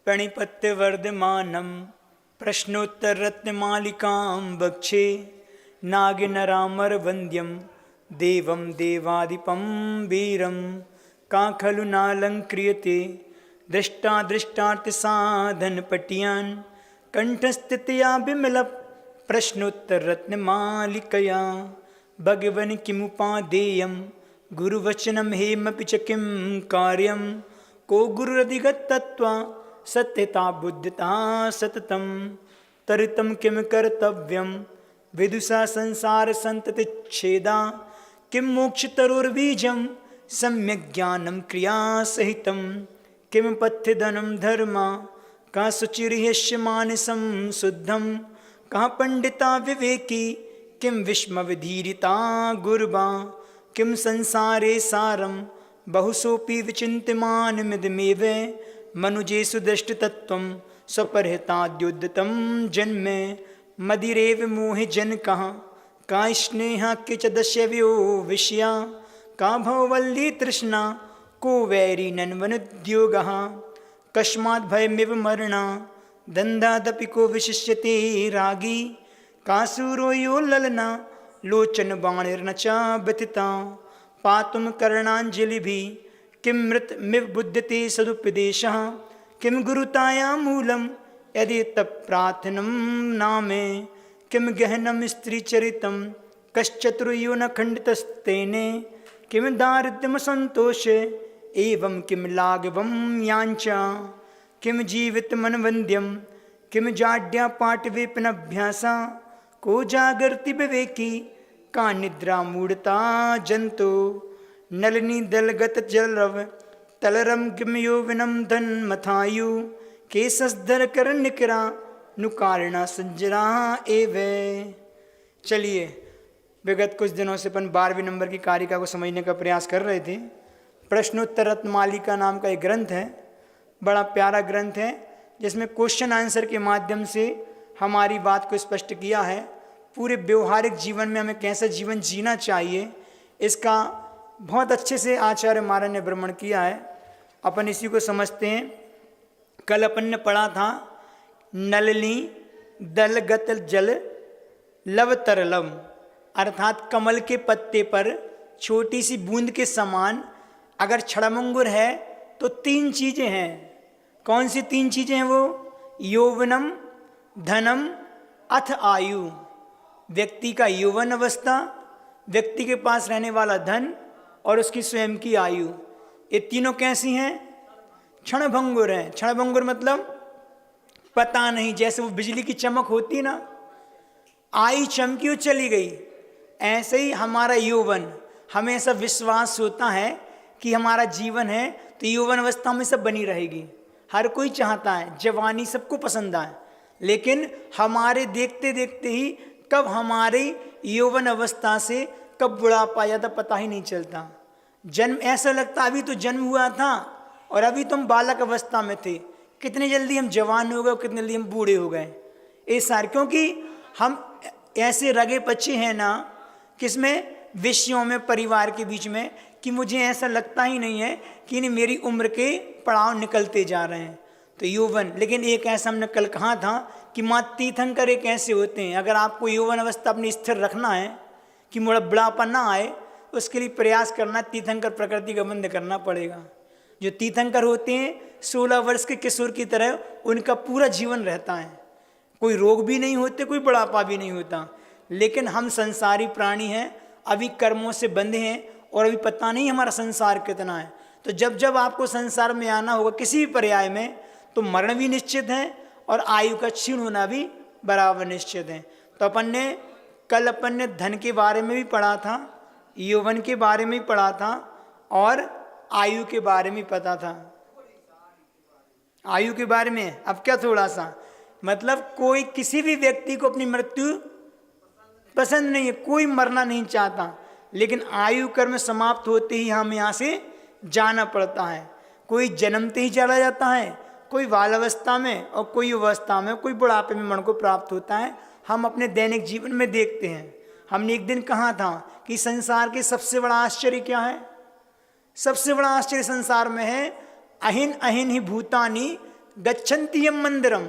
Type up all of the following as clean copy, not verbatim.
प्रणिपत्यवर्धमानं प्रश्नोत्तररत्नमालिकां वक्षे नागेनरामरवन्द्यं देवं देवाधिपं वीरं का खलु नालङ्क्रियते दृष्टादृष्टार्थसाधनपट्यान् कंठस्थितया विमल प्रश्नोत्तररत्नमालिकया भगवन् किमुपादेयं गुरुवचनं हेमपि च किं कार्यं को गुरुरधिगतत्वा सत्यता बुद्धता सततं तरितं किं कर्तव्यं विदुषा संसारसन्ततिच्छेदा किं मोक्षतरोर्बीजं सम्यक् ज्ञानं क्रियासहितं किं पथ्यधनं धर्मा का शुचिर्ह्यस्य मानसं शुद्धं कः पंडिता विवेकी किं विस्मविधीरिता गुर्वा किं संसारे सारं बहुसोऽपि विचिन्त्यमानमिदमेव मनुजेषु दृष्टतत्त्वं स्वपरहिताद्योद्यतं जन्म मदिरेव मोहि जनकः का स्नेहा के च दस्यव्यो विषया का भववल्ली तृष्णा को वैरी नन्वनुद्योगः कस्माद् भयमिव मरणा दन्दादपि को विशिष्यते रागी कासूरो यो ललना लोचन बाणिर्न च व्यथिता पातुं कर्णाञ्जलिभिः किं मृतमिव बुध्यते सदुपदेशः किं गुरुतायां मूलं यदि तत्प्रार्थनं नामे किं गहनं स्त्रीचरितं कश्चतुर्यो न खण्डितस्तेने किं दारिद्र्यं सन्तोषे एवं किं लाघवं याञ्चा किं जीवितमनवन्द्यं किं जाड्यापाटवेपनाभ्यासा को जागर्ति विवेकी का निद्रा मूढ़ता जंतो नलिनी दलगतजलरव तलरम किं यौवनं धन्मथायु केशस्धर करन्निकरा नुकारिणा संजरा एव। चलिए, विगत कुछ दिनों से अपन 12वीं नंबर की कारिका को समझने का प्रयास कर रहे थे। प्रश्नोत्तर रत्नमालिका नाम का एक ग्रंथ है, बड़ा प्यारा ग्रंथ है, जिसमें क्वेश्चन आंसर के माध्यम से हमारी बात को स्पष्ट किया है। पूरे व्यवहारिक जीवन में हमें कैसा जीवन जीना चाहिए, इसका बहुत अच्छे से आचार्य महाराज ने वर्णन किया है। अपन इसी को समझते हैं। कल अपन ने पढ़ा था नलिनी दलगत जल लव तरलम, अर्थात कमल के पत्ते पर छोटी सी बूंद के समान अगर क्षणभंगुर है तो 3 चीज़ें हैं। कौन सी 3 चीज़ें हैं वो? यौवनम, धनम, अथ आयु। व्यक्ति का यौवन अवस्था, व्यक्ति के पास रहने वाला धन और उसकी स्वयं की आयु, ये तीनों कैसी हैं? क्षणभंगुर हैं। क्षणभंगुर मतलब पता नहीं, जैसे वो बिजली की चमक होती ना, आई चमकी और चली गई, ऐसे ही हमारा यौवन, हमें ऐसा विश्वास होता है कि हमारा जीवन है तो यौवन अवस्था में सब बनी रहेगी। हर कोई चाहता है जवानी सबको पसंद आए, लेकिन हमारे देखते देखते ही कब हमारी यौवन अवस्था से कब बुढ़ापा जाता पता ही नहीं चलता। जन्म ऐसा लगता अभी तो जन्म हुआ था और अभी तो हम बालक अवस्था में थे, कितनी जल्दी हम जवान हो गए, कितनी जल्दी हम बूढ़े हो गए। ये सारे क्योंकि हम ऐसे रगे पच्चे हैं ना, किसमें? विषयों में, परिवार के बीच में, कि मुझे ऐसा लगता ही नहीं है कि नहीं मेरी उम्र के पड़ाव निकलते जा रहे हैं। तो यौवन, लेकिन एक ऐसा हमने कल कहा था कि माँ तीर्थंकर एक ऐसे होते हैं, अगर आपको यौवन अवस्था अपनी स्थिर रखना है कि मोड़ा बुढ़ापा ना आए, उसके लिए प्रयास करना, तीर्थंकर प्रकृति का बंद करना पड़ेगा। जो तीर्थंकर होते हैं 16 वर्ष के किशोर की तरह उनका पूरा जीवन रहता है, कोई रोग भी नहीं होते, कोई बुढ़ापा भी नहीं होता। लेकिन हम संसारी प्राणी हैं, अभी कर्मों से बंधे हैं और अभी पता नहीं हमारा संसार कितना है। तो जब जब आपको संसार में आना होगा किसी भी पर्याय में, तो मरण भी निश्चित है और आयु का क्षीण होना भी बराबर निश्चित है। तो अपन ने धन के बारे में भी पढ़ा था, यौवन के बारे में भी पढ़ा था और आयु के बारे में पता था। आयु के बारे में अब क्या थोड़ा सा, मतलब कोई किसी भी व्यक्ति को अपनी मृत्यु पसंद नहीं है, कोई मरना नहीं चाहता, लेकिन आयु कर्म समाप्त होते ही हमें यहाँ से जाना पड़ता है। कोई जन्मते ही चला जाता है, कोई बालावस्था में और कोई अवस्था में, कोई बुढ़ापे में मन को प्राप्त होता है। हम अपने दैनिक जीवन में देखते हैं। हमने एक दिन कहा था कि संसार के सबसे बड़ा आश्चर्य क्या है? सबसे बड़ा आश्चर्य संसार में है अहिन अहिन ही भूतानी गच्छन्ति यम मंदिरम।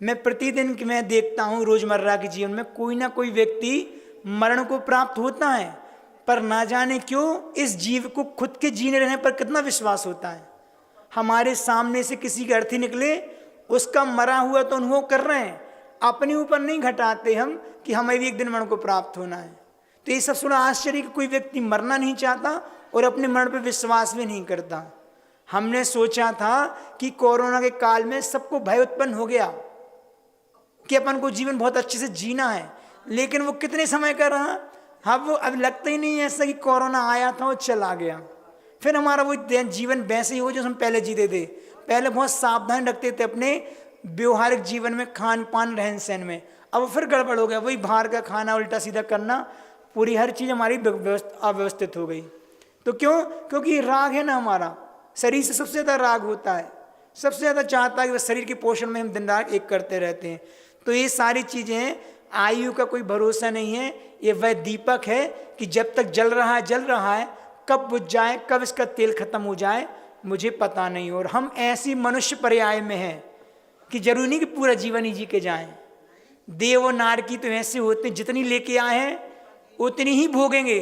मैं प्रतिदिन मैं देखता हूँ रोजमर्रा के जीवन में कोई ना कोई व्यक्ति मरण को प्राप्त होता है, पर ना जाने क्यों इस जीव को खुद के जीने रहने पर कितना विश्वास होता है। हमारे सामने से किसी का अर्थी निकले, उसका मरा हुआ तो अनुभव कर रहे हैं, अपने ऊपर नहीं घटाते हम कि हमें भी एक दिन मरण को प्राप्त होना है। तो ये सब सुना आश्चर्य कि कोई व्यक्ति मरना नहीं चाहता और अपने मरण पर विश्वास भी नहीं करता। हमने सोचा था कि कोरोना के काल में सबको भय उत्पन्न हो गया कि अपन को जीवन बहुत अच्छे से जीना है, लेकिन वो कितने समय का रहा। हाँ, वो अब लगता ही नहीं है ऐसा कि कोरोना आया था और चला गया, फिर हमारा वो जीवन वैसे ही हो जो हम पहले जीते थे। पहले बहुत सावधान रखते थे अपने व्यवहारिक जीवन में, खान पान रहन सहन में। अब फिर गड़बड़ हो गया, वही बाहर का खाना उल्टा सीधा करना, पूरी हर चीज़ हमारी अव्यवस्थित हो गई। तो क्यों? क्योंकि राग है ना, हमारा शरीर से सबसे ज़्यादा राग होता है, सबसे ज़्यादा चाहता है कि बस शरीर के पोषण में हम दिन रात एक करते रहते हैं। तो ये सारी चीज़ें, आयु का कोई भरोसा नहीं है। ये वह दीपक है कि जब तक जल रहा है, कब बुझ जाए, कब इसका तेल खत्म हो जाए मुझे पता नहीं। और हम ऐसी मनुष्य पर्याय में हैं कि जरूरी नहीं कि पूरा जीवन ही जी के जाएं। देव और नार की तो ऐसे होते हैं, जितनी लेके आए हैं उतनी ही भोगेंगे,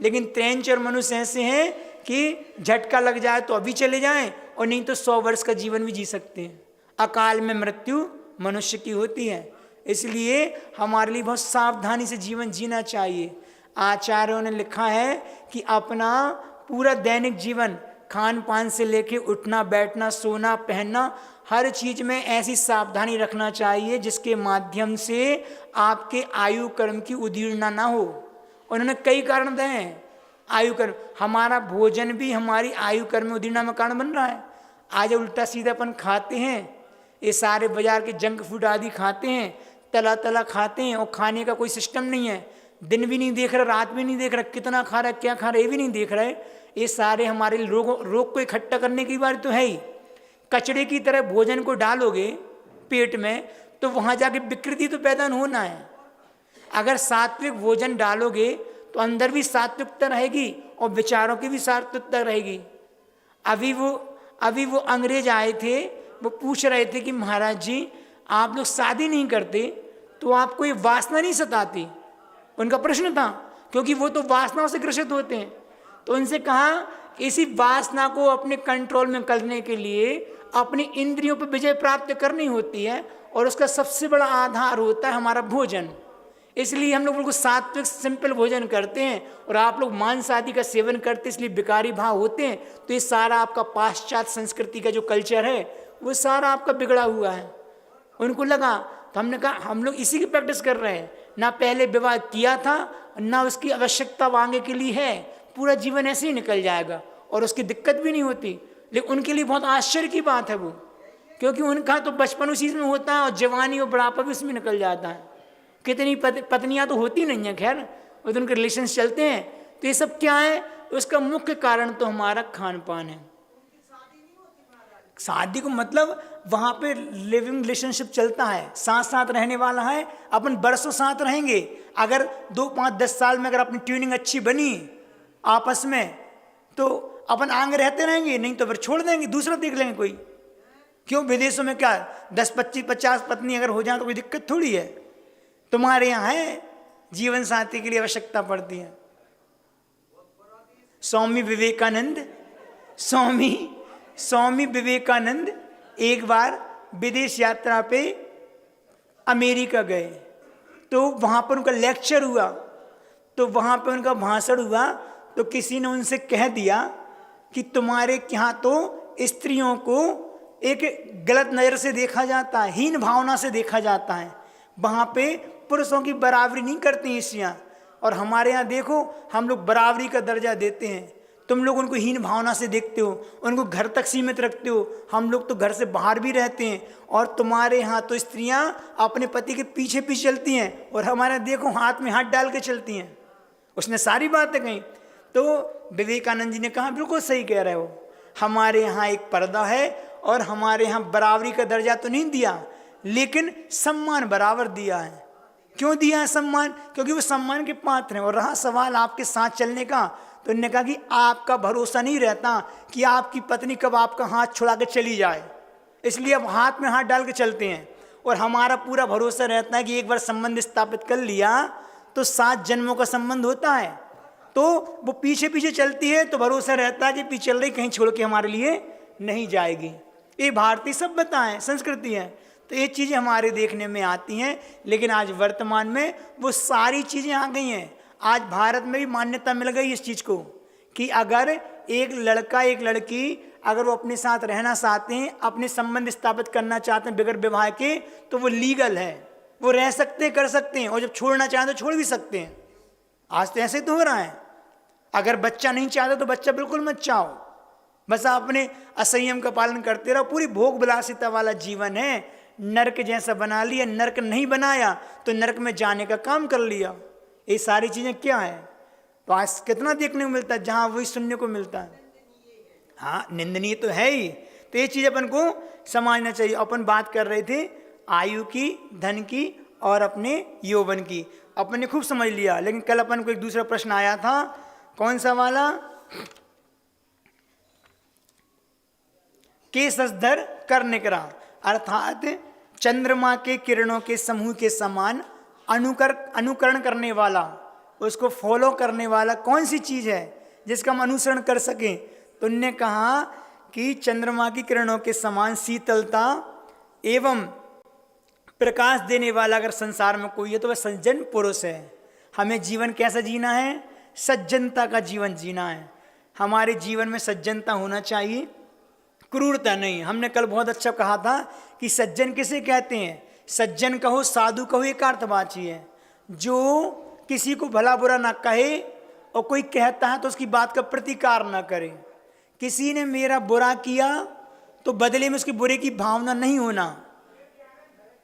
लेकिन त्रैंच और मनुष्य ऐसे हैं कि झटका लग जाए तो अभी चले जाएं, और नहीं तो 100 वर्ष का जीवन भी जी सकते हैं। अकाल में मृत्यु मनुष्य की होती है, इसलिए हमारे लिए बहुत सावधानी से जीवन जीना चाहिए। आचार्यों ने लिखा है कि अपना पूरा दैनिक जीवन, खान पान से लेके उठना बैठना सोना पहनना, हर चीज में ऐसी सावधानी रखना चाहिए जिसके माध्यम से आपके आयु कर्म की उदीर्णता ना हो। उन्होंने कई कारण दिए हैं। आयु कर्म, हमारा भोजन भी हमारी आयु कर्म में उदीर्णता में कारण बन रहा है। आज उल्टा सीधा अपन खाते हैं, ये सारे बाजार के जंक फूड आदि खाते हैं, तला खाते हैं, और खाने का कोई सिस्टम नहीं है। दिन भी नहीं देख रहा, रात भी नहीं देख रहा, कितना खा रहा है क्या खा रहा है ये भी नहीं देख रहे। ये सारे हमारे रोग को इकट्ठा करने की बात तो है ही। कचड़े की तरह भोजन को डालोगे पेट में तो वहाँ जाके विकृति तो पैदा होना है। अगर सात्विक भोजन डालोगे तो अंदर भी सात्विकता रहेगी और विचारों की भी सात्विकता रहेगी। अभी वो अंग्रेज आए थे, वो पूछ रहे थे कि महाराज जी आप लोग शादी नहीं करते तो आपको ये वासना नहीं सताती। उनका प्रश्न था, क्योंकि वो तो वासनाओं से ग्रसित होते हैं। तो उनसे कहा इसी वासना को अपने कंट्रोल में करने के लिए अपनी इंद्रियों पर विजय प्राप्त करनी होती है, और उसका सबसे बड़ा आधार होता है हमारा भोजन। इसलिए हम लोग बिल्कुल सात्विक सिंपल भोजन करते हैं, और आप लोग मांस आदि का सेवन करते इसलिए विकारी भाव होते हैं। तो ये सारा आपका पाश्चात्य संस्कृति का जो कल्चर है वो सारा आपका बिगड़ा हुआ है। उनको लगा, तो हमने कहा हम लोग इसी की प्रैक्टिस कर रहे हैं, ना पहले विवाह किया था ना उसकी आवश्यकता आगे के लिए है, पूरा जीवन ऐसे ही निकल जाएगा और उसकी दिक्कत भी नहीं होती। लेकिन उनके लिए बहुत आश्चर्य की बात है वो, क्योंकि उनका तो बचपन उसी में होता है और जवानी और बुढ़ापा भी उसमें निकल जाता है। कितनी पत्नियां तो होती नहीं है, खैर वो तो उनके रिलेशन चलते हैं। तो ये सब क्या है? उसका मुख्य कारण तो हमारा खान पान है। शादी को मतलब वहाँ पे लिविंग रिलेशनशिप चलता है, साथ साथ रहने वाला है, अपन बरसों साथ रहेंगे। अगर 2, 5, 10 साल में अगर अपनी ट्यूनिंग अच्छी बनी आपस में तो अपन आगे रहते रहेंगे, नहीं तो फिर छोड़ देंगे, दूसरा देख लेंगे कोई। क्यों? विदेशों में क्या 10, 25, 50 पत्नी अगर हो जाए तो कोई दिक्कत थोड़ी है। तुम्हारे यहाँ है जीवन साथी के लिए आवश्यकता पड़ती है। स्वामी विवेकानंद एक बार विदेश यात्रा पे अमेरिका गए, तो वहाँ पर उनका लेक्चर हुआ, तो वहाँ पे उनका भाषण हुआ, तो किसी ने उनसे कह दिया कि तुम्हारे यहाँ तो स्त्रियों को एक गलत नज़र से देखा जाता है, हीन भावना से देखा जाता है, वहाँ पे पुरुषों की बराबरी नहीं करती स्त्रियाँ, और हमारे यहाँ देखो हम लोग बराबरी का दर्जा देते हैं। तुम लोग उनको हीन भावना से देखते हो, उनको घर तक सीमित रखते हो, हम लोग तो घर से बाहर भी रहते हैं, और तुम्हारे यहाँ तो स्त्रियाँ अपने पति के पीछे पीछे चलती हैं, और हमारे देखो हाथ में हाथ डाल के चलती हैं। उसने सारी बातें कही। तो विवेकानंद जी ने कहा बिल्कुल सही कह रहे हो, हमारे यहाँ एक पर्दा है और हमारे यहाँ बराबरी का दर्जा तो नहीं दिया, लेकिन सम्मान बराबर दिया है। क्यों दिया है सम्मान? क्योंकि वो सम्मान के पात्र हैं। और रहा सवाल आपके साथ चलने का, तो उन्होंने कहा कि आपका भरोसा नहीं रहता कि आपकी पत्नी कब आपका हाथ छुड़ा के चली जाए, इसलिए अब हाथ में हाथ डाल के चलते हैं और हमारा पूरा भरोसा रहता है कि एक बार संबंध स्थापित कर लिया तो 7 जन्मों का संबंध होता है। तो वो पीछे पीछे चलती है तो भरोसा रहता है कि पीछे चल रही कहीं छोड़ के हमारे लिए नहीं जाएगी। ये भारतीय सभ्यता है, संस्कृति है, तो ये चीज़ें हमारे देखने में आती हैं। लेकिन आज वर्तमान में वो सारी चीज़ें आ गई हैं। आज भारत में भी मान्यता मिल गई इस चीज़ को कि अगर एक लड़का एक लड़की अगर वो अपने साथ रहना चाहते हैं, अपने संबंध स्थापित करना चाहते हैं बगैर विवाह के, तो वो लीगल है, वो रह सकते हैं, कर सकते हैं, और जब छोड़ना चाहें तो छोड़ भी सकते हैं। आज तो ऐसे तो हो रहा है। अगर बच्चा नहीं चाहता तो बच्चा बिल्कुल मत चाहो, बस आप अपने असंयम का पालन करते रहो। पूरी भोग विलासिता वाला जीवन है, नरक जैसा बना लिया। नरक नहीं बनाया तो नरक में जाने का काम कर लिया। ये सारी चीज़ें क्या है? तो आज कितना देखने को मिलता है जहाँ वही सुनने को मिलता है। हाँ, निंदनीय तो है ही। तो ये चीज़ अपन को समझना चाहिए। अपन बात कर रहे थे आयु की, धन की और अपने यौवन की, अपन ने खूब समझ लिया। लेकिन कल अपन को एक दूसरा प्रश्न आया था, कौन सा वाला? केशधर कर निकरा, अर्थात चंद्रमा के किरणों के समूह के समान अनुकरण करने वाला, उसको फॉलो करने वाला कौन सी चीज़ है जिसका हम अनुसरण कर सकें? तो उनने कहा कि चंद्रमा की किरणों के समान शीतलता एवं प्रकाश देने वाला अगर संसार में कोई है तो वह सज्जन पुरुष है। हमें जीवन कैसा जीना है? सज्जनता का जीवन जीना है। हमारे जीवन में सज्जनता होना चाहिए, क्रूरता नहीं। हमने कल बहुत अच्छा कहा था कि सज्जन किसे कहते हैं? सज्जन कहो, साधु कहो, एक अर्थवाची है जो किसी को भला बुरा ना कहे और कोई कहता है तो उसकी बात का प्रतिकार ना करे। किसी ने मेरा बुरा किया तो बदले में उसके बुरे की भावना नहीं होना,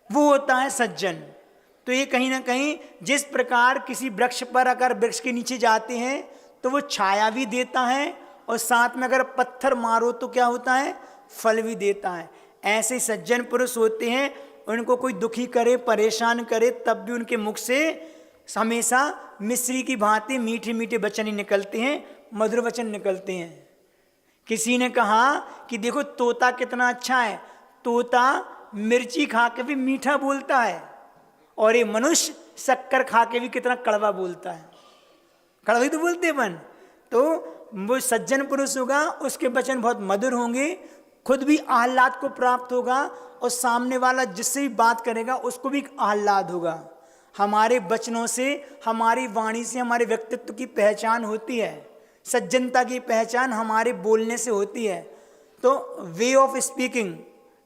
वो होता है सज्जन। तो ये कहीं ना कहीं जिस प्रकार किसी वृक्ष पर अगर वृक्ष के नीचे जाते हैं तो वो छाया भी देता है और साथ में अगर पत्थर मारो तो क्या होता है? फल भी देता है। ऐसे सज्जन पुरुष होते हैं, उनको कोई दुखी करे, परेशान करे, तब भी उनके मुख से हमेशा मिश्री की भांति मीठे मीठे वचन ही निकलते हैं, मधुर वचन निकलते हैं। किसी ने कहा कि देखो तोता कितना अच्छा है, तोता मिर्ची खा के भी मीठा बोलता है और ये मनुष्य शक्कर खा के भी कितना कड़वा बोलता है। कड़वा ही तो बोलते हैं बन। तो वो सज्जन पुरुष होगा, उसके वचन बहुत मधुर होंगे, खुद भी आह्लाद को प्राप्त होगा और सामने वाला जिससे भी बात करेगा उसको भी आह्लाद होगा। हमारे वचनों से, हमारी वाणी से हमारे व्यक्तित्व की पहचान होती है। सज्जनता की पहचान हमारे बोलने से होती है। तो वे ऑफ स्पीकिंग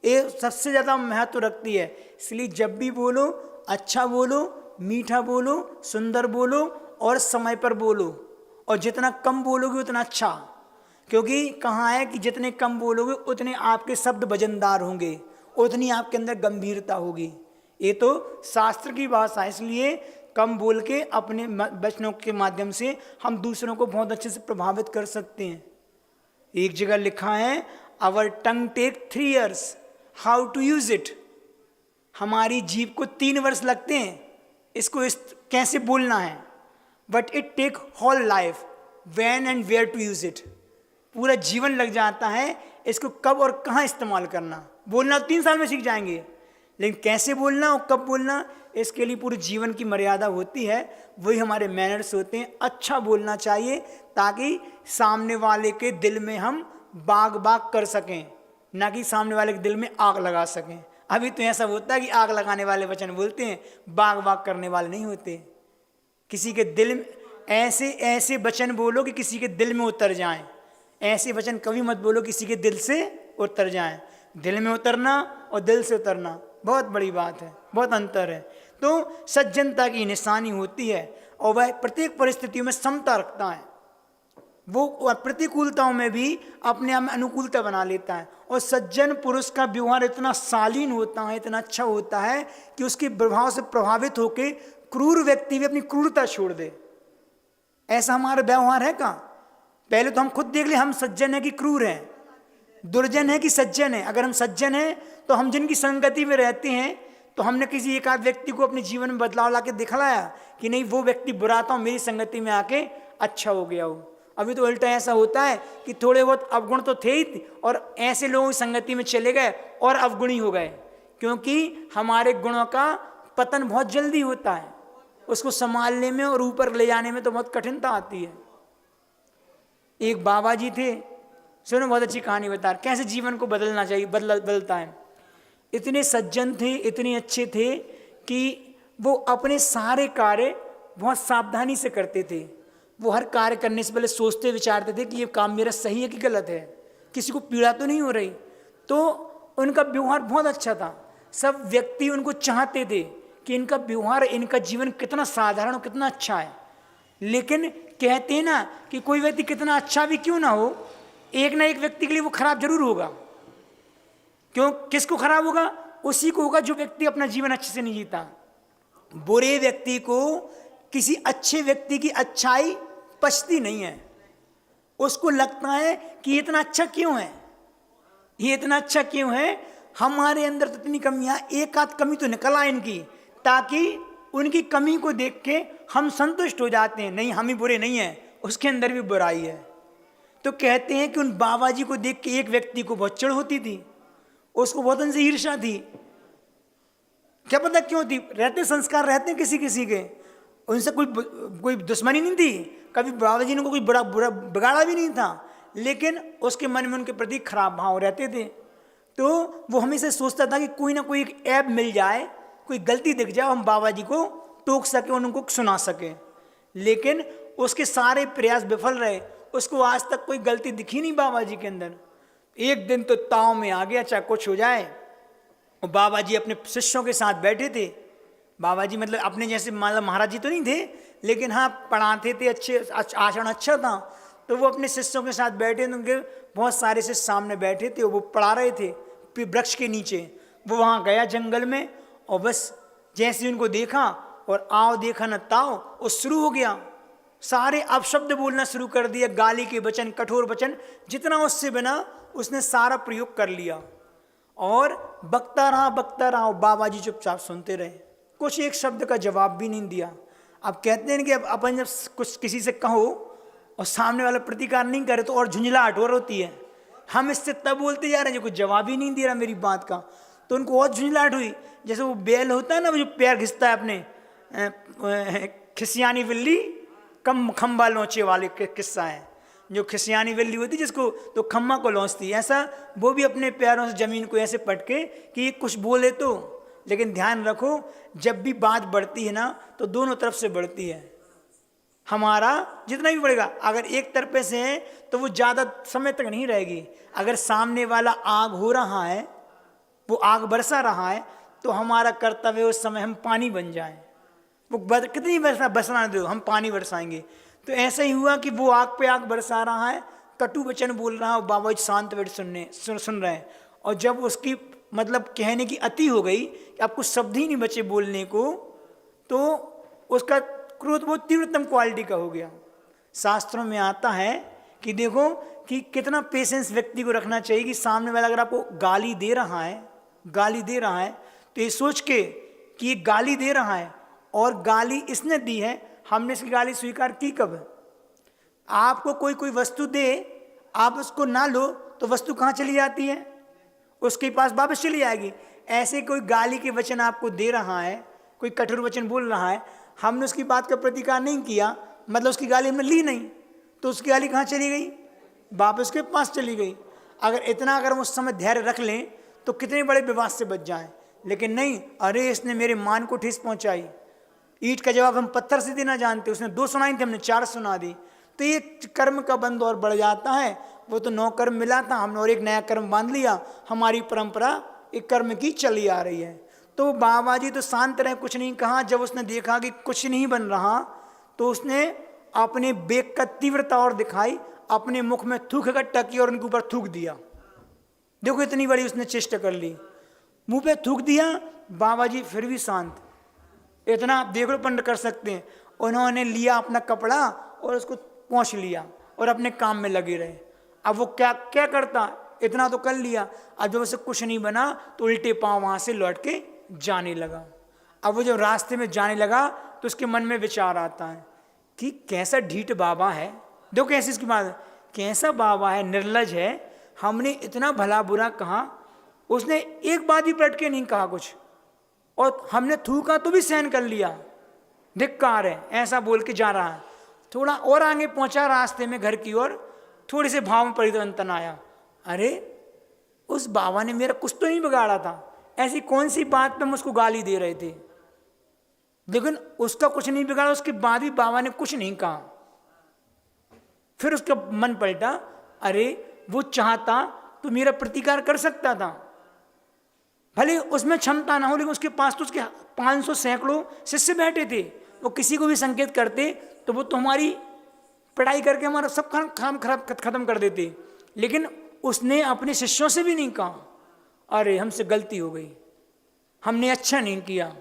ये सबसे ज़्यादा महत्व रखती है। इसलिए जब भी बोलो अच्छा बोलो, मीठा बोलो, सुंदर बोलो और समय पर बोलो, और जितना कम बोलोगे उतना अच्छा। क्योंकि कहाँ है कि जितने कम बोलोगे उतने आपके शब्द वजनदार होंगे, उतनी आपके अंदर गंभीरता होगी। ये तो शास्त्र की भाषा है। इसलिए कम बोल के अपने वचनों के माध्यम से हम दूसरों को बहुत अच्छे से प्रभावित कर सकते हैं। एक जगह लिखा है our tongue take 3 years how to use it. हमारी जीभ को 3 वर्ष लगते हैं इसको कैसे बोलना है, but it take whole life when and where to use it. पूरा जीवन लग जाता है इसको कब और कहाँ इस्तेमाल करना। बोलना 3 साल में सीख जाएंगे, लेकिन कैसे बोलना और कब बोलना इसके लिए पूरे जीवन की मर्यादा होती है। वही हमारे मैनर्स होते हैं। अच्छा बोलना चाहिए ताकि सामने वाले के दिल में हम बाग बाग कर सकें, ना कि सामने वाले के दिल में आग लगा सकें। अभी तो ऐसा होता है कि आग लगाने वाले वचन बोलते हैं, बाग बाग करने वाले नहीं होते। किसी के दिल में ऐसे ऐसे वचन बोलो कि किसी के दिल में उतर जाएं। ऐसे वचन कभी मत बोलो किसी के दिल से उतर जाएं। दिल में उतरना और दिल से उतरना बहुत बड़ी बात है, बहुत अंतर है। तो सज्जनता की निशानी होती है और वह प्रत्येक परिस्थितियों में समता रखता है। वो प्रतिकूलताओं में भी अपने आप में अनुकूलता बना लेता है। और सज्जन पुरुष का व्यवहार इतना शालीन होता है, इतना अच्छा होता है कि उसके प्रभाव से प्रभावित होकर क्रूर व्यक्ति भी अपनी क्रूरता छोड़ दे। ऐसा हमारा व्यवहार है कहाँ? पहले तो हम खुद देख ले, हम सज्जन है कि क्रूर हैं, दुर्जन है कि सज्जन है। अगर हम सज्जन हैं तो हम जिनकी संगति में रहते हैं तो हमने किसी एक आध व्यक्ति को अपने जीवन में बदलाव ला के दिखलाया कि नहीं वो व्यक्ति बुरा था, मेरी संगति में आके अच्छा हो गया हो। अभी तो उल्टा ऐसा होता है कि थोड़े बहुत अवगुण तो थे ही और ऐसे लोगों की संगति में चले गए और अवगुणी हो गए, क्योंकि हमारे गुणों का पतन बहुत जल्दी होता है, उसको संभालने में और ऊपर ले जाने में तो बहुत कठिनता आती है। एक बाबा जी थे, सुनो बहुत अच्छी कहानी बता रहे कैसे जीवन को बदलना चाहिए, बदलता है। इतने सज्जन थे, इतने अच्छे थे कि वो अपने सारे कार्य बहुत सावधानी से करते थे। वो हर कार्य करने से पहले सोचते विचारते थे कि ये काम मेरा सही है कि गलत है, किसी को पीड़ा तो नहीं हो रही। तो उनका व्यवहार बहुत अच्छा था, सब व्यक्ति उनको चाहते थे कि इनका व्यवहार, इनका जीवन कितना साधारण, कितना अच्छा है। लेकिन कहते हैं ना कि कोई व्यक्ति कितना अच्छा भी क्यों ना हो, एक ना एक व्यक्ति के लिए वो खराब जरूर होगा। क्यों, किसको खराब होगा? उसी को होगा जो व्यक्ति अपना जीवन अच्छे से नहीं जीता। बुरे व्यक्ति को किसी अच्छे व्यक्ति की अच्छाई पचती नहीं है, उसको लगता है कि ये इतना अच्छा क्यों है, ये इतना अच्छा क्यों है, हमारे अंदर तो इतनी कमियां, एक आध कमी तो निकल आए इनकी, ताकि उनकी कमी को देख के हम संतुष्ट हो जाते हैं, नहीं हम ही बुरे नहीं हैं, उसके अंदर भी बुराई है। तो कहते हैं कि उन बाबा जी को देख के एक व्यक्ति को बहुत चिढ़ होती थी, उसको बहुत उनसे ईर्ष्या थी। क्या पता क्यों थी, रहते संस्कार रहते हैं किसी किसी के, उनसे कोई दुश्मनी नहीं थी, कभी बाबा जी ने कोई बुरा बिगाड़ा भी नहीं था, लेकिन उसके मन में उनके प्रति खराब भाव रहते थे। तो वो हमेशा सोचता था कि कोई ना कोई एक ऐब मिल जाए, कोई गलती दिख जाए, हम बाबा जी को टोक सके, उनको सुना सके। लेकिन उसके सारे प्रयास विफल रहे, उसको आज तक कोई गलती दिखी नहीं बाबा जी के अंदर। एक दिन तो ताव में आ गया, चाहे कुछ हो जाए। और बाबा जी अपने शिष्यों के साथ बैठे थे। बाबा जी मतलब अपने जैसे महाराज जी तो नहीं थे, लेकिन हाँ पढ़ाते थे, अच्छे आचरण अच्छा था। तो वो अपने शिष्यों के साथ बैठे थे, उनके बहुत सारे शिष्य सामने बैठे थे, वो पढ़ा रहे थे वृक्ष के नीचे। वो वहाँ गया जंगल में, और बस जैसे उनको देखा और आओ देखा न ताओ, वो शुरू हो गया, सारे अपशब्द बोलना शुरू कर दिया, गाली के वचन, कठोर वचन, जितना उससे बना उसने सारा प्रयोग कर लिया। और बकता रहा, बाबा जी चुपचाप सुनते रहे, कुछ एक शब्द का जवाब भी नहीं दिया। अब कहते हैं कि अब अपन जब कुछ किसी से कहो और सामने वाला प्रतिकार नहीं करे तो और झुंझलाहट और होती है। हम इससे तब बोलते जा रहे हैं जो कुछ जवाब ही नहीं दे रहा मेरी बात का, तो उनको और झुंझलाहट हुई। जैसे वो बैल होता है ना, वो जो पैर घिसता है अपने, खिसियानी बिल्ली कम खम्बा लौचे वाले किस्सा है, जो खिसियानी बिल्ली होती जिसको तो खम्मा को लौचती, ऐसा वो भी अपने पैरों से जमीन को ऐसे पटके कि कुछ बोले तो। लेकिन ध्यान रखो, जब भी बात बढ़ती है ना तो दोनों तरफ से बढ़ती है। हमारा जितना भी बढ़ेगा, अगर एक तरफे से है तो वो ज़्यादा समय तक नहीं रहेगी। अगर सामने वाला आग हो रहा है, वो आग बरसा रहा है, तो हमारा कर्तव्य उस समय हम पानी बन जाएं। वो कितनी बरसाना दो, हम पानी बरसाएंगे। तो ऐसा ही हुआ कि वो आग पे आग बरसा रहा है, कटु वचन बोल रहा है, और बाबा जी शांत बैठ सुन रहे हैं। और जब उसकी मतलब कहने की अति हो गई कि अब कुछ शब्द ही नहीं बचे बोलने को, तो उसका क्रोध बहुत तीव्रतम क्वालिटी का हो गया। शास्त्रों में आता है कि देखो कि कितना पेशेंस व्यक्ति को रखना चाहिए कि सामने वाला अगर आपको गाली दे रहा है तो ये सोच के कि ये गाली दे रहा है और गाली इसने दी है, हमने इसकी गाली स्वीकार की कब? आपको कोई वस्तु दे, आप उसको ना लो तो वस्तु कहाँ चली जाती है? उसके पास वापस चली जाएगी। ऐसे कोई गाली के वचन आपको दे रहा है, कोई कठोर वचन बोल रहा है, हमने उसकी बात का प्रतिकार नहीं किया, मतलब उसकी गाली हमने ली नहीं, तो उसकी गाली कहाँ चली गई? वापस के पास चली गई। अगर हम उस समय धैर्य रख लें तो कितने बड़े विवाद से बच जाएं। लेकिन नहीं, अरे इसने मेरे मान को ठेस पहुंचाई। ईंट का जवाब हम पत्थर से देना जानते, उसने 2 सुनाई थी, हमने 4 सुना दी। तो ये कर्म का बंध और बढ़ जाता है। वो तो 9 कर्म मिला था, हमने और एक नया कर्म बांध लिया। हमारी परंपरा एक कर्म की चली आ रही है। तो बाबा जी तो शांत रहे, कुछ नहीं कहा। जब उसने देखा कि कुछ नहीं बन रहा तो उसने अपने बेग का तीव्रता और दिखाई, अपने मुख में थूक इकट्ठा की और उनके ऊपर थूक दिया। देखो इतनी बड़ी उसने चेष्टा कर ली, मुंह पे थूक दिया। बाबा जी फिर भी शांत। इतना आप देख लो पंड कर सकते हैं। उन्होंने लिया अपना कपड़ा और उसको पोंछ लिया और अपने काम में लगे रहे। अब वो क्या क्या करता, इतना तो कर लिया। अब जब उसे कुछ नहीं बना तो उल्टे पांव वहां से लौट के जाने लगा। अब वो जब रास्ते में जाने लगा तो उसके मन में विचार आता है कि कैसा ढीठ बाबा है, देखो कैसे इसकी बात, कैसा बाबा है, निर्लज है। हमने इतना भला बुरा कहा, उसने एक बात भी पलट के नहीं कहा कुछ, और हमने थूका तो भी सहन कर लिया, धिक्कार है, ऐसा बोल के जा रहा है। थोड़ा और आगे पहुंचा रास्ते में घर की ओर, थोड़े से भाव में परिवर्तन आया। अरे उस बाबा ने मेरा कुछ तो नहीं बिगाड़ा था, ऐसी कौन सी बात पे मुझको गाली दे रहे थे, लेकिन उसका कुछ नहीं बिगाड़ा, उसके बाद भी बाबा ने कुछ नहीं कहा। फिर उसका मन पलटा, अरे वो चाहता तो मेरा प्रतिकार कर सकता था, भले उसमें क्षमता ना हो, लेकिन उसके पास तो उसके 500 सैकड़ों शिष्य बैठे थे। वो किसी को भी संकेत करते तो वो तो हमारी पढ़ाई करके हमारा सब काम खत्म कर देते, लेकिन उसने अपने शिष्यों से भी नहीं कहा, अरे हमसे गलती हो गई, हमने अच्छा नहीं किया,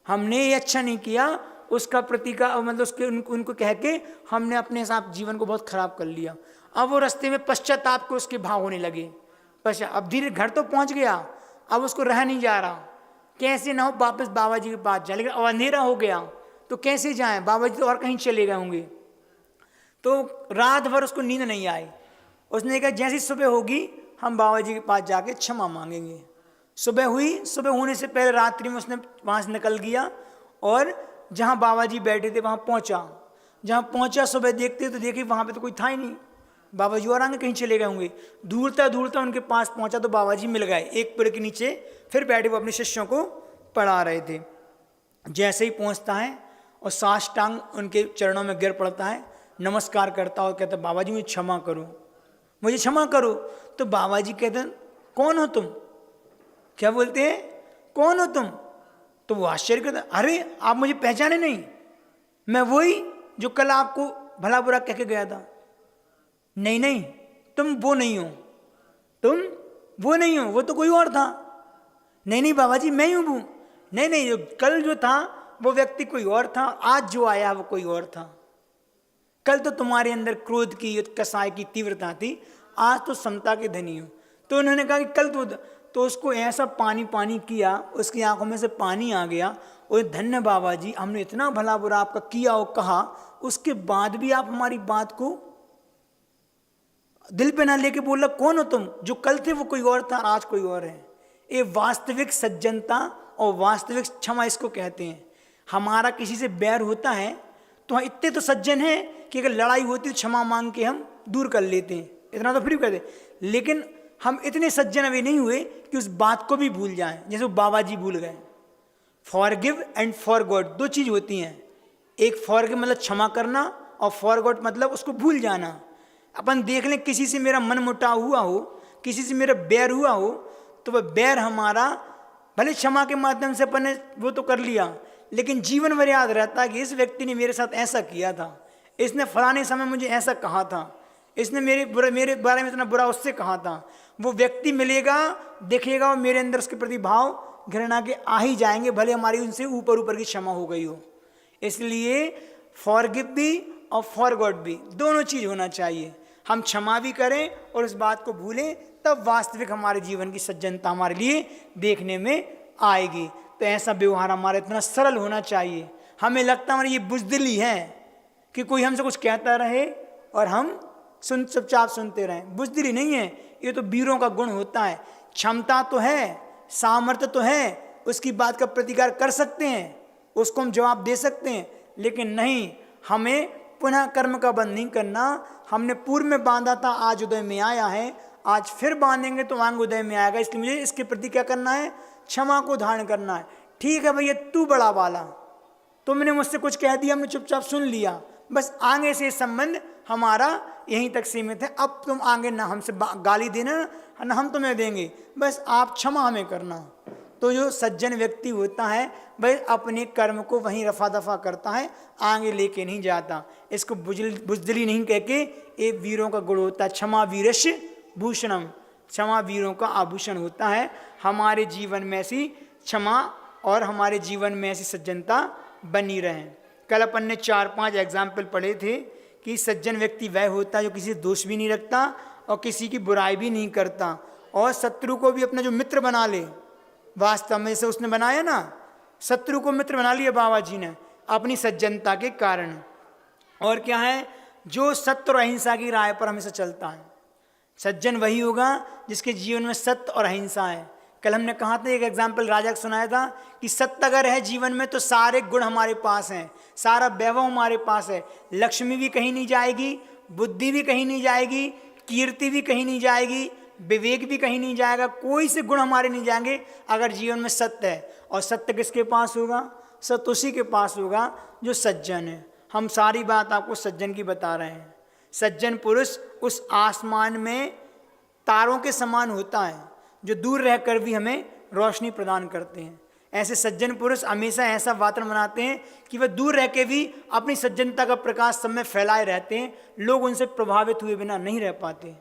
हमने ये अच्छा नहीं किया। उसका प्रतिकार मतलब उसके उनको कह के हमने अपने साथ जीवन को बहुत खराब कर लिया। अब वो रास्ते में पश्चाताप को उसके भाव होने लगे। अब धीरे घर तो पहुंच गया, अब उसको रह नहीं जा रहा, कैसे ना हो वापस बाबा जी के पास जाए, लेकिन अब अंधेरा हो गया तो कैसे जाएं, बाबा जी तो और कहीं चले गए होंगे। तो रात भर उसको नींद नहीं आई। उसने कहा जैसी सुबह होगी हम बाबा जी के पास जाके क्षमा मांगेंगे। सुबह हुई, सुबह होने से पहले रात्रि में उसने वहाँ से निकल गया और जहाँ बाबा जी बैठे थे वहाँ पहुँचा। जहाँ पहुँचा सुबह देखते तो देखे वहाँ पे तो कोई था ही नहीं, बाबा जी और आगे कहीं चले गए होंगे। ढूंढता ढूंढता उनके पास पहुँचा तो बाबा जी मिल गए, एक पेड़ के नीचे फिर बैठे वो अपने शिष्यों को पढ़ा रहे थे। जैसे ही पहुँचता है और साष्टांग उनके चरणों में गिर पड़ता है, नमस्कार करता और कहता बाबा जी मुझे क्षमा करो, मुझे क्षमा करो। तो बाबा जी कहते हैं कौन हो तुम, क्या बोलते हैं कौन हो तुम। तो वो आश्चर्य करता, अरे आप मुझे पहचाने नहीं, मैं वही जो कल आपको भला बुरा कह के गया था। नहीं नहीं तुम वो नहीं हो, तुम वो नहीं हो, वो तो कोई और था। नहीं नहीं बाबा जी मैं ही हूँ। नहीं नहीं जो कल जो था वो व्यक्ति कोई और था, आज जो आया वो कोई और था। कल तो तुम्हारे अंदर क्रोध की कसाय की तीव्रता थी, आज तो समता के धनी हो। तो उन्होंने कहा कि कल तो उसको ऐसा पानी पानी किया, उसकी आंखों में से पानी आ गया। और धन्य बाबा जी हमने इतना भला बुरा आपका किया और कहा, उसके बाद भी आप हमारी बात को दिल पे ना लेके बोला कौन हो तुम, जो कल थे वो कोई और था आज कोई और है। ये वास्तविक सज्जनता और वास्तविक क्षमा इसको कहते हैं। हमारा किसी से बैर होता है तो हम इतने तो सज्जन हैं कि अगर लड़ाई होती तो क्षमा मांग के हम दूर कर लेते हैं, इतना तो फिर भी कहते, लेकिन हम इतने सज्जन अभी नहीं हुए कि उस बात को भी भूल जाएं, जैसे वो बाबा जी भूल गए। फॉरगिव एंड फॉरगॉट दो चीज होती हैं। एक फॉरगिव मतलब क्षमा करना, और फॉरगॉट मतलब उसको भूल जाना। अपन देख लें किसी से मेरा मन मुटाव हुआ हो, किसी से मेरा बैर हुआ हो, तो वह बैर हमारा भले क्षमा के माध्यम से अपन ने वो तो कर लिया, लेकिन जीवन भर याद रहता है कि इस व्यक्ति ने मेरे साथ ऐसा किया था, इसने फलाने समय मुझे ऐसा कहा था, इसने मेरे बारे में इतना बुरा उससे कहा था। वो व्यक्ति मिलेगा, देखेगा और मेरे अंदर उसके प्रति भाव घृणा के आ ही जाएंगे, भले हमारी उनसे ऊपर ऊपर की क्षमा हो गई हो। इसलिए फॉरगिव भी और फॉरगॉट भी दोनों चीज होना चाहिए। हम क्षमा भी करें और इस बात को भूलें, तब वास्तविक हमारे जीवन की सज्जनता हमारे लिए देखने में आएगी। तो ऐसा व्यवहार हमारा इतना सरल होना चाहिए। हमें लगता है हमारी ये बुजदिली है कि कोई हमसे कुछ कहता रहे और हम चुपचाप सुनते रहें। बुजदिली नहीं है, ये तो वीरों का गुण होता है। क्षमता तो है, सामर्थ्य तो है, उसकी बात का प्रतिकार कर सकते हैं, उसको हम जवाब दे सकते हैं, लेकिन नहीं, हमें पुनः कर्म का बंध नहीं करना। हमने पूर्व में बांधा था, आज उदय में आया है, आज फिर बांधेंगे तो आंग उदय में आएगा। इसलिए मुझे इसके प्रति क्या करना है, क्षमा को धारण करना है। ठीक है भैया तू बड़ा वाला, तुमने मुझसे कुछ कह दिया, हमने चुपचाप सुन लिया, बस आगे से संबंध हमारा यहीं तक सीमित है। अब तुम आगे ना हमसे गाली देना ना हम तुम्हें देंगे, बस आप क्षमा हमें करना। तो जो सज्जन व्यक्ति होता है वह अपने कर्म को वहीं रफा दफा करता है, आगे लेके नहीं जाता। इसको बुजदिली नहीं कह के ये वीरों का गुण होता है। क्षमा वीरस्य भूषणम, क्षमा वीरों का आभूषण होता है। हमारे जीवन में ऐसी क्षमा और हमारे जीवन में ऐसी सज्जनता बनी रहे। कल अपन ने 4-5 एग्जाम्पल पढ़े थे कि सज्जन व्यक्ति वह होता है जो किसी दोष भी नहीं रखता और किसी की बुराई भी नहीं करता, और शत्रु को भी अपना जो मित्र बना ले। वास्तव में से उसने बनाया ना, शत्रु को मित्र बना लिया बाबा जी ने अपनी सज्जनता के कारण। और क्या है, जो सत्य और अहिंसा की राह पर हमेशा चलता है। सज्जन वही होगा जिसके जीवन में सत्य और अहिंसा है। कल हमने कहा था, एक एग्जाम्पल राजा को सुनाया था कि सत्य अगर है जीवन में तो सारे गुण हमारे पास हैं, सारा वैभव हमारे पास है। लक्ष्मी भी कहीं नहीं जाएगी, बुद्धि भी कहीं नहीं जाएगी, कीर्ति भी कहीं नहीं जाएगी, विवेक भी कहीं नहीं जाएगा, कोई से गुण हमारे नहीं जाएंगे अगर जीवन में सत्य है। और सत्य किसके पास होगा? सत्य उसी के पास होगा जो सज्जन है। हम सारी बात आपको सज्जन की बता रहे हैं। सज्जन पुरुष उस आसमान में तारों के समान होता है जो दूर रहकर भी हमें रोशनी प्रदान करते हैं। ऐसे सज्जन पुरुष हमेशा ऐसा वातावरण बनाते हैं कि वह दूर रह के भी अपनी सज्जनता का प्रकाश सब में फैलाए रहते हैं, लोग उनसे प्रभावित हुए बिना नहीं रह पाते।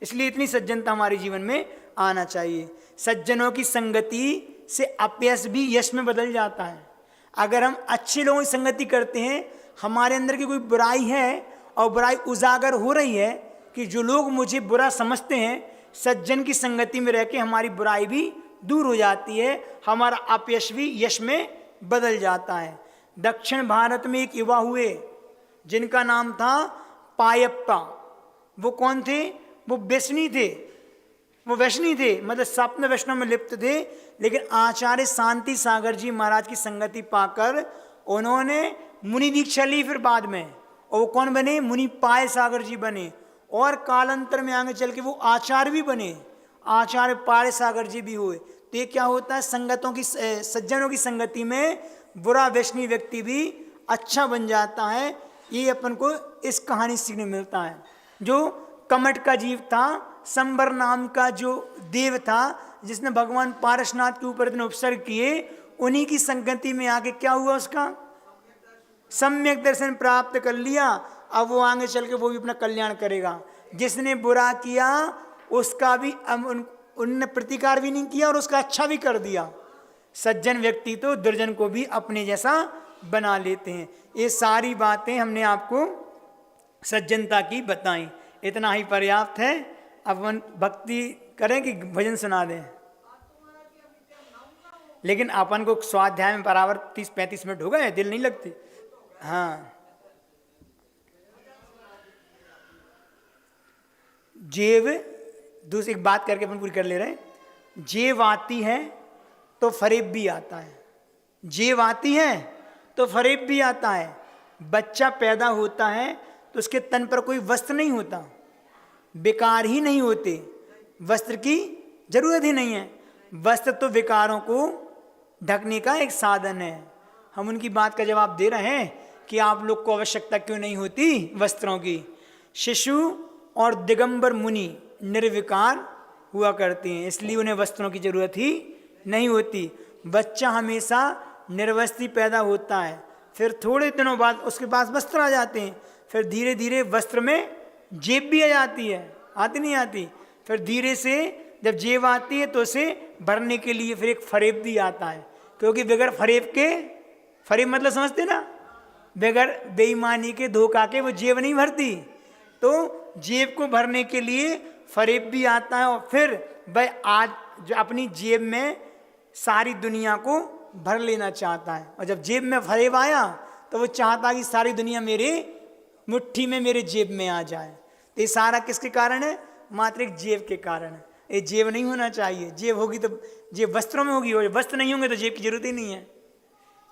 इसलिए इतनी सज्जनता हमारे जीवन में आना चाहिए। सज्जनों की संगति से अपयश भी यश में बदल जाता है। अगर हम अच्छे लोगों की संगति करते हैं, हमारे अंदर की कोई बुराई है और बुराई उजागर हो रही है कि जो लोग मुझे बुरा समझते हैं, सज्जन की संगति में रह के हमारी बुराई भी दूर हो जाती है, हमारा अपयश भी यश में बदल जाता है। दक्षिण भारत में एक युवा हुए जिनका नाम था पायप्पा। वो कौन थे? वो वैष्णी थे। वो वैष्णी थे, मतलब स्वप्न वैष्णव में लिप्त थे। लेकिन आचार्य शांति सागर जी महाराज की संगति पाकर उन्होंने मुनि दीक्षा ली फिर बाद में, और वो कौन बने? मुनि पाय सागर जी बने। और कालांतर में आगे चल के वो आचार्य भी बने, आचार्य पाय सागर जी भी हुए। तो ये क्या होता है? संगतों की, सज्जनों की संगति में बुरा वैष्णवी व्यक्ति भी अच्छा बन जाता है। ये अपन को इस कहानी सीखने मिलता है। जो कमट का जीव था, संबर नाम का जो देव था, जिसने भगवान पारसनाथ के ऊपर इतने उपसर्ग किए, उन्हीं की संगति में आके क्या हुआ? उसका सम्यक दर्शन प्राप्त कर लिया। अब वो आगे चल के वो भी अपना कल्याण करेगा। जिसने बुरा किया उसका भी उनने प्रतिकार भी नहीं किया और उसका अच्छा भी कर दिया। सज्जन व्यक्ति तो दुर्जन को भी अपने जैसा बना लेते हैं। ये सारी बातें हमने आपको सज्जनता की बताई, इतना ही पर्याप्त है। अब अपन भक्ति करें कि भजन सुना दें? लेकिन अपन को स्वाध्याय में बराबर 30-35 मिनट हो गए, दिल नहीं लगती। हाँ, जेव दूसरी एक बात करके अपन पूरी कर ले रहे हैं। जेव आती है तो फरेब भी आता है। जेव आती है तो फरेब भी आता है। बच्चा पैदा होता है तो उसके तन पर कोई वस्त्र नहीं होता, विकार ही नहीं होते, वस्त्र की जरूरत ही नहीं है। वस्त्र तो विकारों को ढकने का एक साधन है। हम उनकी बात का जवाब दे रहे हैं कि आप लोग को आवश्यकता क्यों नहीं होती वस्त्रों की। शिशु और दिगंबर मुनि निर्विकार हुआ करते हैं, इसलिए उन्हें वस्त्रों की जरूरत ही नहीं होती। बच्चा हमेशा निर्वस्त्री पैदा होता है, फिर थोड़े दिनों बाद उसके पास वस्त्र आ जाते हैं, फिर धीरे धीरे वस्त्र में जेब भी आ जाती है, आती नहीं आती। फिर धीरे से जब जेब आती है तो उसे भरने के लिए फिर एक फरेब भी आता है, क्योंकि बगैर फरेब के, फरेब मतलब समझते ना, बगैर बेईमानी के, धोखा के वो जेब नहीं भरती। तो जेब को भरने के लिए फरेब भी आता है, और फिर वह आज जो अपनी जेब में सारी दुनिया को भर लेना चाहता है। और जब जेब में फरेब आया तो वो चाहता कि सारी दुनिया मेरे मुट्ठी में, मेरे जेब में आ जाए। तो ये सारा किसके कारण है? मात्र एक जेब के कारण है। ये जेब नहीं होना चाहिए। जेब होगी तो जेब वस्त्रों में होगी, और वस्त्र नहीं होंगे तो जेब की जरूरत ही नहीं है।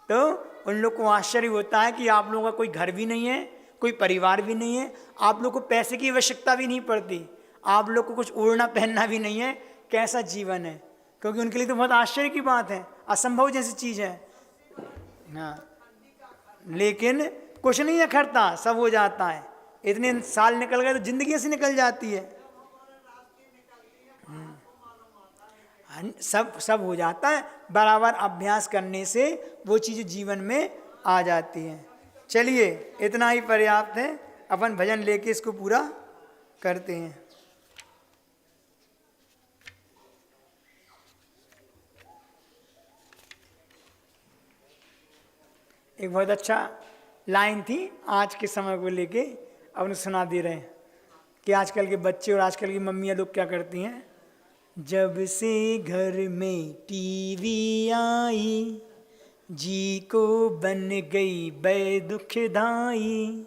तो उन लोग को आश्चर्य होता है कि आप लोगों का कोई घर भी नहीं है, कोई परिवार भी नहीं है, आप लोग को पैसे की आवश्यकता भी नहीं पड़ती, आप लोग को कुछ ओढ़ना पहनना भी नहीं है, कैसा जीवन है। क्योंकि उनके लिए तो बहुत आश्चर्य की बात है, असंभव जैसी चीज़ है। हाँ, लेकिन कुछ नहीं अखरता, सब हो जाता है। इतने साल निकल गए तो जिंदगी ऐसी निकल जाती है। सब हो जाता है। बराबर अभ्यास करने से वो चीज़ जीवन में आ जाती हैं। चलिए, इतना ही पर्याप्त है। अपन भजन लेके इसको पूरा करते हैं। एक बहुत अच्छा लाइन थी आज के समय को लेके, अपन सुना दे रहे हैं कि आजकल के बच्चे और आजकल की मम्मियाँ लोग क्या करती हैं। जब से घर में टीवी आई, जी को बन गई बे दुखदाई,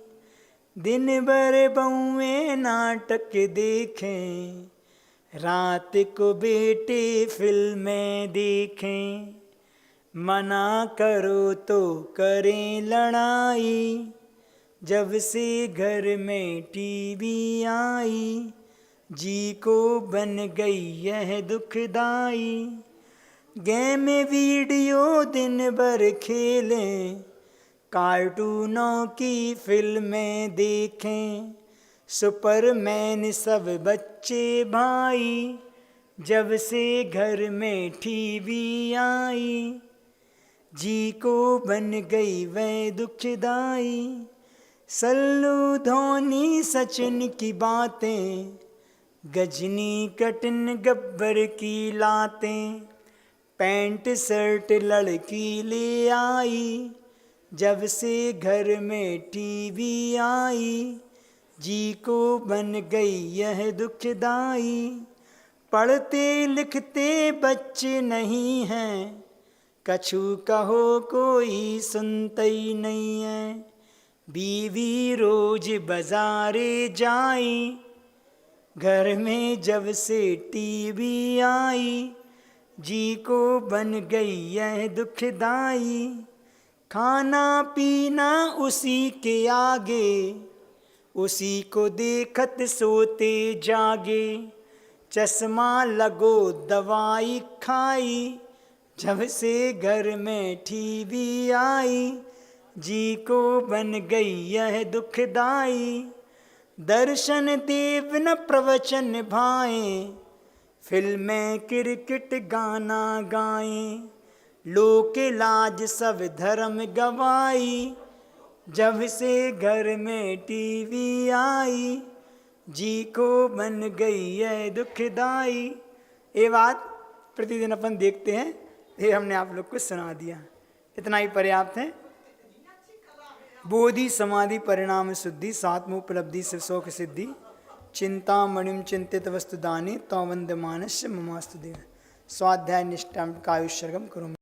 दिन भर बहुएं नाटक देखें, रात को बेटे फिल्में देखें। मना करो तो करें लड़ाई, जब से घर में टीवी आई, जी को बन गई यह दुखदाई। गेम वीडियो दिन भर खेलें, कार्टूनों की फिल्में देखें। सुपरमैन सब बच्चे भाई, जब से घर में टीवी आई, जी को बन गई वह दुखदाई। सल्लू धोनी सचिन की बातें, गजनी कटन गब्बर की लातें। पैंट शर्ट लड़की ले आई, जब से घर में टीवी आई, जी को बन गई यह दुखदाई। पढ़ते लिखते बच्चे नहीं हैं, कछु कहो कोई सुनते ही नहीं है। बीवी रोज बाजारे जाई, घर में जब से टीवी आई, जी को बन गई यह दुखदाई। खाना पीना उसी के आगे, उसी को देखत सोते जागे। चश्मा लगो दवाई खाई, जब से घर में टीवी आई, जी को बन गई यह दुखदाई। दर्शन देव न प्रवचन भाएं, फिल्में क्रिकेट गाना गाएं। लोक लाज सब धर्म गवाई, जब से घर में टीवी आई, जी को बन गई यह दुखदाई। ये बात प्रतिदिन अपन देखते हैं, ये हमने आप लोग को सुना दिया, इतना ही पर्याप्त है। बोधि समाधि परिणाम शुद्धि, सात्म उपलब्धि से शोक सिद्धि। चिंतामणिम चिंतित वस्तु दानी, तौ वंदमानस्य ममास्तु देव। स्वाध्याय निष्ठाम कायुष्यर्गम करो।